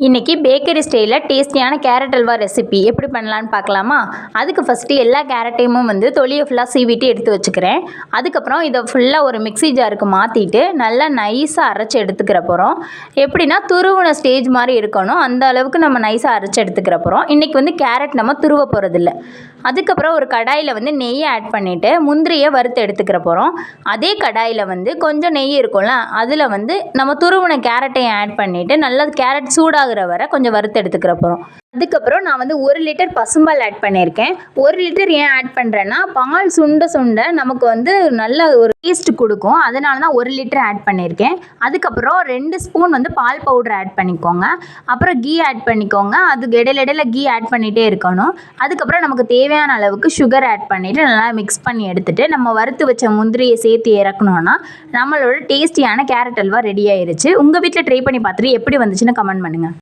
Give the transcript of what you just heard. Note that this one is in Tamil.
இன்றைக்கி பேக்கரி ஸ்டைலில் டேஸ்டியான கேரட் அல்வா ரெசிபி எப்படி பண்ணலான்னு பார்க்கலாமா? அதுக்கு ஃபஸ்ட்டு எல்லா கேரட்டையும் தொலியை ஃபுல்லாக சீவிட்டு எடுத்து வச்சுக்கிறேன். அதுக்கப்புறம் இதை ஃபுல்லாக ஒரு மிக்ஸி ஜாருக்கு மாற்றிட்டு நல்லா நைஸாக அரைச்சி எடுத்துக்கிற போகிறோம். எப்படின்னா துருவின ஸ்டேஜ் மாதிரி இருக்கணும், அந்த அளவுக்கு நம்ம நைஸாக அரைச்சி எடுத்துக்கிற போகிறோம். இன்றைக்கி கேரட் நம்ம துருவ போகிறதில்ல. அதுக்கப்புறம் ஒரு கடாயில் நெய்யை ஆட் பண்ணிவிட்டு முந்திரியை வறுத்து எடுத்துக்கிற போகிறோம். அதே கடாயில் கொஞ்சம் நெய் இருக்கும்ல, அதில் நம்ம துருவின கேரட்டையும் ஆட் பண்ணிவிட்டு நல்லா கேரட் சூடாக வரை கொஞ்சம் வறுத்து எடுத்துக்கிற போகிறோம். அதுக்கப்புறம் நான் 1 லிட்டர் பசும்பால் ஆட் பண்ணியிருக்கேன். 1 லிட்டர் ஏன் ஆட் பண்ணுறேன்னா, பால் சுண்ட சுண்ட நமக்கு நல்ல ஒரு டேஸ்ட் கொடுக்கும், அதனால தான் 1 லிட்டர் ஆட் பண்ணியிருக்கேன். அதுக்கப்புறம் 2 ஸ்பூன் பால் பவுடர் ஆட் பண்ணிக்கோங்க. அப்புறம் கீ ஆட் பண்ணிக்கோங்க. அதுக்கு இடையில கீ ஆட் பண்ணிகிட்டே இருக்கணும். அதுக்கப்புறம் நமக்கு தேவையான அளவுக்கு சுகர் ஆட் பண்ணிவிட்டு நல்லா மிக்ஸ் பண்ணி எடுத்துகிட்டு நம்ம வறுத்து வச்ச முந்திரியை சேர்த்து இறக்கணுன்னா நம்மளோட டேஸ்டியான கேரட் அல்வா ரெடி ஆயிருச்சு. உங்கள் வீட்டில் ட்ரை பண்ணி பார்த்துட்டு எப்படி வந்துச்சுன்னு கமெண்ட் பண்ணுங்கள்.